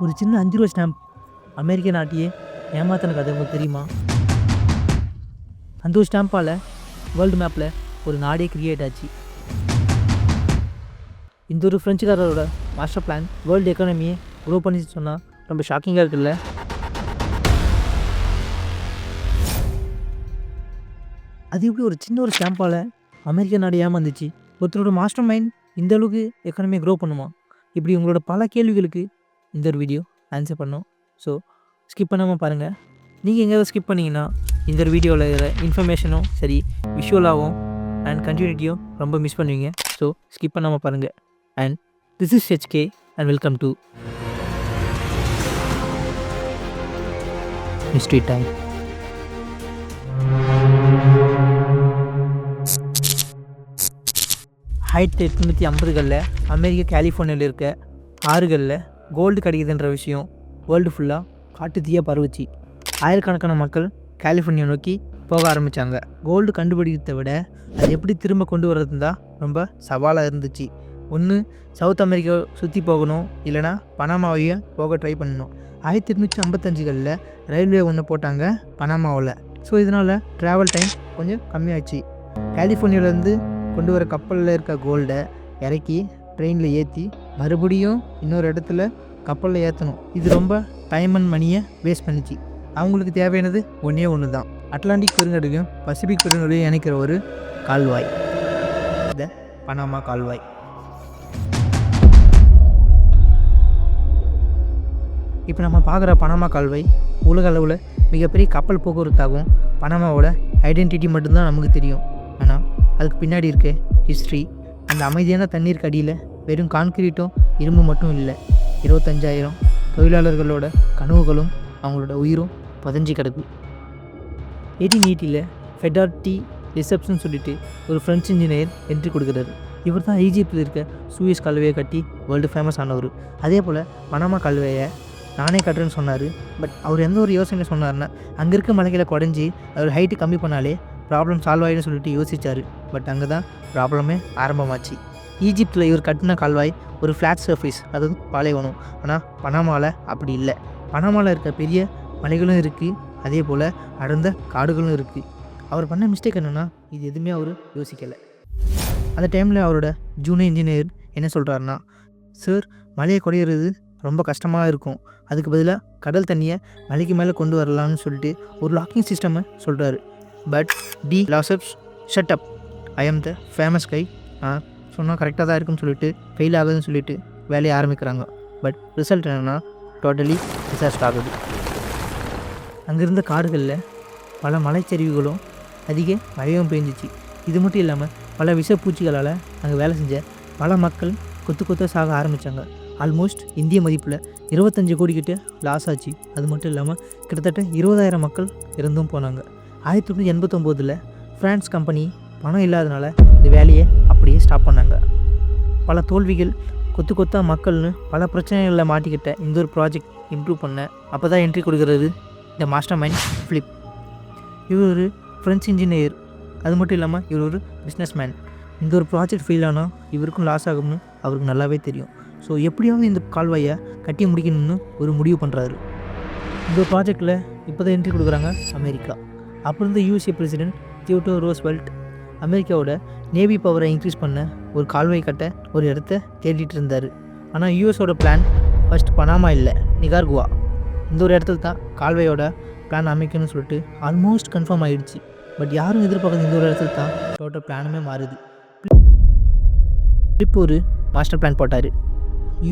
ஒரு சின்ன 5 ரூபா ஸ்டாம்ப் அமெரிக்க நாட்டையே ஏமாத்தின கதை உங்களுக்கு தெரியுமா? அந்த ஒரு ஸ்டாம்ப்பால் வேர்ல்டு மேப்பில் ஒரு நாடே கிரியேட் ஆச்சு. இந்த ஒரு ஃப்ரெஞ்சுக்காரரோட மாஸ்டர் பிளான் வேர்ல்டு எக்கானமியை க்ரோ பண்ணி சொன்னால் ரொம்ப ஷாக்கிங்காக இருக்குல்ல? அது எப்படி ஒரு சின்ன ஒரு ஸ்டாம்ப்பால் அமெரிக்க நாடு ஏமாந்துச்சு? ஒருத்தரோட மாஸ்டர் மைண்ட் இந்த அளவுக்கு எக்கானமியை க்ரோ பண்ணுமா? இப்படி உங்களோட பல கேள்விகளுக்கு இந்த ஒரு வீடியோ ஆன்சர் பண்ணோம். ஸோ ஸ்கிப் பண்ணாமல் பாருங்கள். நீங்கள் எங்கேயாவது ஸ்கிப் பண்ணிங்கன்னா இந்த ஒரு வீடியோவில் இருக்கிற இன்ஃபர்மேஷனும் சரி, விஷுவலாகவும் அண்ட் கண்டினியூட்டியும் ரொம்ப மிஸ் பண்ணுவீங்க. ஸோ ஸ்கிப் பண்ணாமல் பாருங்கள். And this is HK and welcome to mystery time. ஆயிரத்தி 850களில் அமெரிக்க கலிஃபோர்னியாவில் இருக்க ஆறுகளில் கோல்டு கிடைக்குதுன்ற விஷயம் வேர்ல்டு ஃபுல்லாக காட்டு தீயாக பரவுச்சு. ஆயிரக்கணக்கான மக்கள் கலிஃபோர்னியா நோக்கி போக ஆரம்பித்தாங்க. கோல்டு கண்டுபிடிக்கிறத விட அது எப்படி திரும்ப கொண்டு வர்றது தான் ரொம்ப சவாலாக இருந்துச்சு. ஒன்று சவுத் அமெரிக்கா சுற்றி போகணும், இல்லைனா பனாமாவையும் போக ட்ரை பண்ணணும். 1855களில் ரயில்வே ஒன்று போட்டாங்க பனாமாவில். ஸோ இதனால் ட்ராவல் டைம் கொஞ்சம் கம்மியாச்சு. கலிஃபோர்னியாவிலேருந்து கொண்டு வர கப்பலில் இருக்க கோல்டை இறக்கி ட்ரெயினில் ஏற்றி மறுபடியும் இன்னொரு இடத்துல கப்பலில் ஏற்றணும். இது ரொம்ப டைம் அண்ட் மணியை வேஸ்ட் பண்ணிச்சு. அவங்களுக்கு தேவையானது ஒன்று தான், அட்லாண்டிக் பெருங்கடலையும் பசிபிக் பெருங்கடலையும் இணைக்கிற ஒரு கால்வாய், இந்த பனாமா கால்வாய். இப்போ நம்ம பார்க்குற பனாமா கால்வாய் உலக அளவில் மிகப்பெரிய கப்பல் போக்குவரத்தாகவும் பனாமாவோட ஐடென்டிட்டி மட்டும்தான் நமக்கு தெரியும். ஆனால் அதுக்கு பின்னாடி இருக்க ஹிஸ்ட்ரி, அந்த அமைதியான தண்ணீருக்கு அடியில் வெறும் கான்கிரீட்டும் இரும்பு மட்டும் இல்லை, 25,000 தொழிலாளர்களோட கனவுகளும் அவங்களோட உயிரும் புதஞ்சி கிடக்கு. 1880 ஃபெடார்டி ரிசப்ஷன் சொல்லிட்டு ஒரு ஃப்ரெஞ்சு இன்ஜினியர் என்ட்ரி கொடுக்குறாரு. இவர் தான் ஈஜிப்டில் இருக்க சூயஸ் கால்வாயை கட்டி வேர்ல்டு ஃபேமஸ் ஆனவர். அதே போல் பனாமா கால்வாயை நானே கட்டுறேன்னு சொன்னார். பட் அவர் எந்த ஒரு யோசனை சொன்னார்னா, அங்கே இருக்க மலைகளை குறைஞ்சி அவர் ஹைட்டு கம்மி பண்ணாலே ப்ராப்ளம் சால்வ் ஆகிடுன்னு சொல்லிட்டு யோசித்தார். பட் அங்கே தான் ப்ராப்ளமே ஆரம்பமாச்சு. ஈஜிப்டில் இவர் கட்டின கால்வாய் ஒரு ஃப்ளாட் சர்ஃபேஸ், அதாவது பாலைவனம். ஆனால் பனாமாவில் அப்படி இல்லை. பனாமாவில் இருக்க பெரிய மலைகளும் இருக்குது, அதே போல் அடர்ந்த காடுகளும் இருக்குது. அவர் பண்ண மிஸ்டேக் என்னென்னா, இது எதுவுமே அவர் யோசிக்கலை. அந்த டைமில் அவரோட ஜூனியர் இன்ஜினியர் என்ன சொல்கிறாருன்னா, சார், மலையை குறையிறது ரொம்ப கஷ்டமாக இருக்கும், அதுக்கு பதிலாக கடல் தண்ணியை மலைக்கு மேலே கொண்டு வரலாம்னு சொல்லிட்டு ஒரு லாக்கிங் சிஸ்டமை சொல்கிறாரு. பட் டி லாசப்ஸ் ஷட் அப், ஐ ஆம் த ஃபேமஸ் கை, சொன்னால் கரெக்டாக தான் இருக்குன்னு சொல்லிட்டு ஃபெயில் ஆகுதுன்னு சொல்லிட்டு வேலையை ஆரம்பிக்கிறாங்க. பட் ரிசல்ட் என்னென்னா டோட்டலி டிசாஸ்டர் ஆகுது. அங்கேருந்த காடுகளில் பல மலைச்சரிவுகளும் அதிக மழையும் பெஞ்சிச்சு. இது மட்டும் இல்லாமல் பல விஷப்பூச்சிகளால் அங்கே வேலை செஞ்ச பல மக்கள் கொத்து சாக ஆரம்பித்தாங்க. ஆல்மோஸ்ட் இந்திய மதிப்பில் 25 கோடி கிட்ட லாஸ் ஆச்சு. அது மட்டும் இல்லாமல் கிட்டத்தட்ட 20,000 மக்கள் இறந்தும் போனாங்க. 1989 ஃப்ரான்ஸ் கம்பெனி பணம் இல்லாதனால இந்த வேலையை அப்படியே ஸ்டாப் பண்ணாங்க. பல தோல்விகள், கொத்தா மக்கள்னு பல பிரச்சனைகளில் மாட்டிக்கிட்ட இந்த ஒரு ப்ராஜெக்ட் இம்ப்ரூவ் பண்ண அப்போ தான் என்ட்ரி கொடுக்குறது இந்த மாஸ்டர் மைண்ட் ஃபிலிப். இவர் ஒரு ஃப்ரெஞ்ச் இன்ஜினியர், அது மட்டும் இல்லாமல் இவர் ஒரு பிஸ்னஸ் மேன். இந்த ஒரு ப்ராஜெக்ட் ஃபெயில் ஆனால் இவருக்கும் லாஸ் ஆகும்னு அவருக்கு நல்லாவே தெரியும். ஸோ எப்படியாவது இந்த கால்வாயை கட்டி முடிக்கணும்னு ஒரு முடிவு பண்ணுறாரு. இந்த ப்ராஜெக்டில் இப்போ தான் என்ட்ரி கொடுக்குறாங்க அமெரிக்கா. அப்போ இருந்த USA பிரசிடென்ட் தியோடோர் ரூஸ்வெல்ட் அமெரிக்காவோட நேவி பவரை இன்க்ரீஸ் பண்ண ஒரு கால்வாய் கட்ட ஒரு இடத்த தேடிட்டு இருந்தார். ஆனால் யூஎஸோட பிளான் ஃபர்ஸ்ட் பனாமா இல்லை, நிகார்குவா. இந்த ஒரு இடத்துல தான் கால்வாயோட பிளான் அமைக்கணும்னு சொல்லிட்டு ஆல்மோஸ்ட் கன்ஃபார்ம் ஆகிடுச்சு. பட் யாரும் எதிர்பார்க்குறது இந்த ஒரு இடத்துல தான் டோட்டல் பிளானுமே மாறுது. இப்போ ஒரு மாஸ்டர் பிளான் போட்டார்.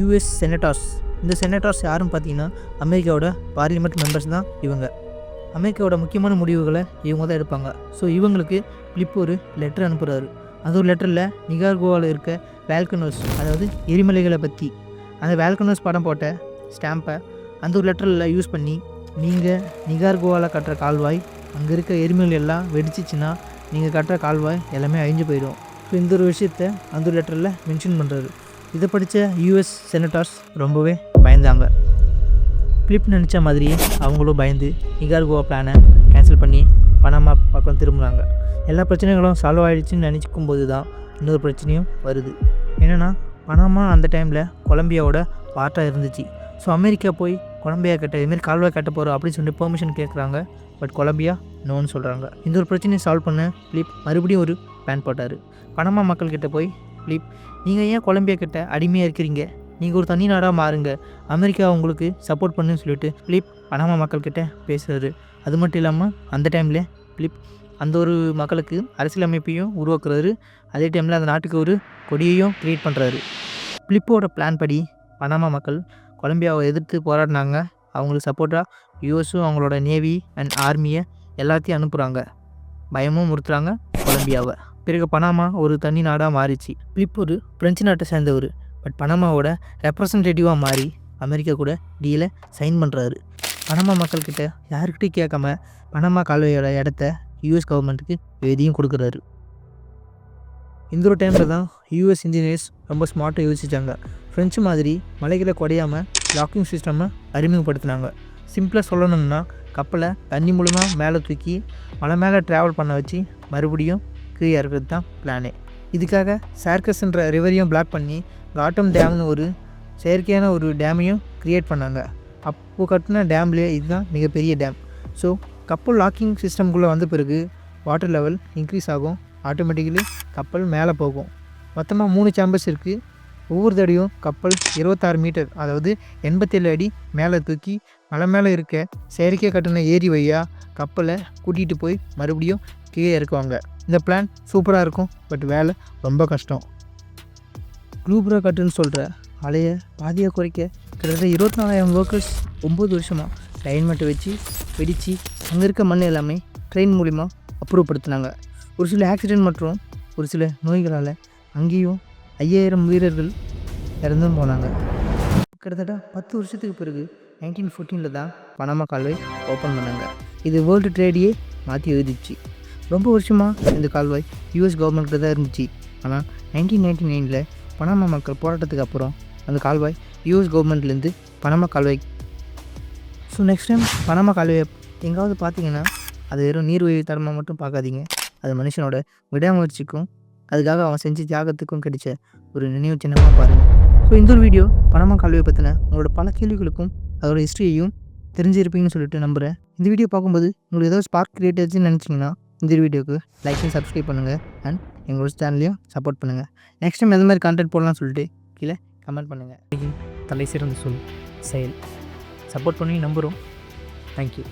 US செனட்டார்ஸ், இந்த செனட்டார்ஸ் யாருன்னு பார்த்தீங்கன்னா அமெரிக்காவோட பார்லிமெண்ட் மெம்பர்ஸ் தான் இவங்க. அமெரிக்காவோட முக்கியமான முடிவுகளை இவங்க தான் எடுப்பாங்க. ஸோ இவங்களுக்கு பிலிப் ஒரு லெட்டர் அனுப்புகிறாரு. அந்த ஒரு லெட்டரில் நிகார்குவாவில் இருக்க வேல்கனோஸ், அதாவது எரிமலைகளை பற்றி அந்த வேல்கனோஸ் படம் போட்ட ஸ்டாம்பை அந்த ஒரு லெட்டரில் யூஸ் பண்ணி, நீங்கள் நிகார்குவாவில் கட்டுற கால்வாய் அங்கே இருக்க எரிமலை எல்லாம் வெடிச்சிச்சின்னா நீங்கள் கட்டுற கால்வாய் எல்லாமே அழிஞ்சு போயிடும். ஸோ இந்த ஒரு விஷயத்தை அந்த ஒரு லெட்டரில் மென்ஷன் பண்ணுறாரு. இதை படித்த US செனட்டார்ஸ் ரொம்பவே பயந்தாங்க. பிலிப் நினச்ச மாதிரியே அவங்களும் பயந்து நிகார்குவா பிளானை கேன்சல் பண்ணி பனாமா பக்கம் திரும்புகிறாங்க. எல்லா பிரச்சனைகளும் சால்வ் ஆகிடுச்சின்னு நினச்சிக்கும் போது தான் இன்னொரு பிரச்சனையும் வருது. என்னென்னா, பனாமா அந்த டைமில் கொலம்பியாவோட பார்ட்டாக இருந்துச்சு. ஸோ அமெரிக்கா போய் கொலம்பியா கிட்ட இதுமாரி கால்வாய் கட்ட போகிறோம் அப்படின்னு சொல்லிட்டு பெர்மிஷன் கேட்குறாங்க. பட் கொலம்பியா நோன்னு சொல்கிறாங்க. இந்த ஒரு பிரச்சனையை சால்வ் பண்ண பிலிப் மறுபடியும் ஒரு பிளான் போட்டார். பனாமா மக்கள்கிட்ட போய், பிலிப் நீங்கள் ஏன் கொலம்பியா கிட்ட அடிமையாக இருக்கிறீங்க, நீங்கள் ஒரு தனி நாடாக மாறுங்க, அமெரிக்கா உங்களுக்கு சப்போர்ட் பண்ணுன்னு சொல்லிட்டு பிலிப் பனாமா மக்கள்கிட்ட பேசுகிறாரு. அது மட்டும் இல்லாமல் அந்த டைமில் பிலிப் அந்த ஒரு மக்களுக்கு அரசியல் அமைப்பையும் உருவாக்குறாரு. அதே டைமில் அந்த நாட்டுக்கு ஒரு கொடியையும் க்ரியேட் பண்ணுறாரு. பிலிப்போட பிளான் படி பனாமா மக்கள் கொலம்பியாவை எதிர்த்து போராடினாங்க. அவங்களுக்கு சப்போர்ட்டாக யூஎஸும் அவங்களோட நேவி அண்ட் ஆர்மியை எல்லாத்தையும் அனுப்புகிறாங்க. பயமும் முறுத்துறாங்க கொலம்பியாவை. பிறகு பனாமா ஒரு தனி நாடாக மாறிச்சு. பிலிப் ஒரு பிரெஞ்சு நாட்டை சேர்ந்தவர். பட் பனாமாவோட ரெப்ரசன்டேட்டிவாக மாறி அமெரிக்கா கூட டீலை சைன் பண்ணுறாரு. பனாமா மக்கள்கிட்ட யாருக்கிட்டையும் கேட்காம பனாமா கால்வாயோட இடத்த யூஎஸ் கவர்மெண்ட்டுக்கு எழுதியும் கொடுக்குறாரு. இந்த ஒரு டைமில் தான் யூஎஸ் இன்ஜினியர்ஸ் ரொம்ப ஸ்மார்ட்டாக யோசிச்சாங்க. ஃப்ரெஞ்சு மாதிரி மலைகளை குறையாமல் லாக்கிங் சிஸ்டமை அறிமுகப்படுத்தினாங்க. சிம்பிளாக சொல்லணும்னா கப்பலை தண்ணி மூலமாக மேலே தூக்கி மலை மேலே ட்ராவல் பண்ண வச்சு மறுபடியும் கீழே இருக்கிறது தான் பிளானே. இதுக்காக சார்கஸ்ன்ற ரிவரையும் பிளாக் பண்ணி காட்டம் டேம்னு ஒரு செயற்கையான ஒரு டேமையும் க்ரியேட் பண்ணாங்க. அப்போது கட்டின டேம்லேயே இதுதான் மிகப்பெரிய டேம். ஸோ கப்பல் லாக்கிங் சிஸ்டம்குள்ளே வந்த பிறகு வாட்டர் லெவல் இன்க்ரீஸ் ஆகும். ஆட்டோமேட்டிக்கலி கப்பல் மேலே போகும். மொத்தமாக 3 சேம்பர்ஸ் இருக்குது. ஒவ்வொரு தடையும் கப்பல் 26 மீட்டர், அதாவது 87 அடி மேலே தூக்கி மலை மேலே இருக்க செயற்கை கட்டின ஏரி வழியாக கப்பலை கூட்டிகிட்டு போய் மறுபடியும் கீழே இறக்குவாங்க. இந்த பிளான் சூப்பராக இருக்கும். பட் வேலை ரொம்ப கஷ்டம். க்ளூப்ரா கட்டுன்னு சொல்கிற அலையை பாதியாக குறைக்க கிட்டத்தட்ட 24,000 ஒர்க்கர்ஸ் 9 வருஷமாக லைன்மெண்ட்டை வச்சு வெடித்து அங்கே இருக்க மண் எல்லாமே ட்ரெயின் மூலிமா அப்புறப்படுத்தினாங்க. ஒரு சில ஆக்சிடெண்ட் மற்றும் ஒரு சில நோய்களால் அங்கேயும் 5,000 வீரர்கள் இறந்தும் போனாங்க. கிட்டத்தட்ட 10 வருஷத்துக்கு பிறகு 1914 தான் பனாமா கால்வாய் ஓப்பன் பண்ணாங்க. இது வேர்ல்டு ட்ரேடையே மாற்றி எழுதிச்சு. ரொம்ப வருஷமாக இந்த கால்வாய் யூஎஸ் கவர்மெண்ட்டில் தான் இருந்துச்சு. ஆனால் 1999 பனாமா மக்கள் போராட்டத்துக்கு அப்புறம் அந்த கால்வாய் யூஎஸ் கவர்மெண்ட்லேருந்து பனாமா கால்வாய். ஸோ நெக்ஸ்ட் டைம் பனாமா கால்வாயை எங்காவது பார்த்தீங்கன்னா அது வெறும் நீர்வழி தரமாக மட்டும் பார்க்காதீங்க. அது மனுஷனோட விடாமுயற்சிக்கும் அதுக்காக அவன் செஞ்ச தியாகத்துக்கும் கிடைச்ச ஒரு நினைவு சின்னமாக பாருங்கள். ஸோ இந்த ஒரு வீடியோ பனாமா கால்வாயை பற்றின உங்களோட பல கேள்விகளுக்கும் அதோட ஹிஸ்ட்ரியையும் தெரிஞ்சிருப்பீங்கன்னு சொல்லிட்டு நம்புகிறேன். இந்த வீடியோ பார்க்கும்போது உங்களுக்கு ஏதாவது ஸ்பார்க் கிரியேட் ஆச்சுன்னு நினச்சிங்கன்னா இந்த வீடியோக்கு லைக் அண்ட் சப்ஸ்கிரைப் பண்ணுங்கள். அண்ட் எங்களோட சேனலையும் சப்போர்ட் பண்ணுங்கள். நெக்ஸ்ட் டைம் எந்த மாதிரி கண்டென்ட் போடலாம்னு சொல்லிட்டு கீழே கமெண்ட் பண்ணுங்கள். தலை சிறந்த சொல் செயல். சப்போர்ட் பண்ணி நம்புகிறோம். தேங்க்யூ.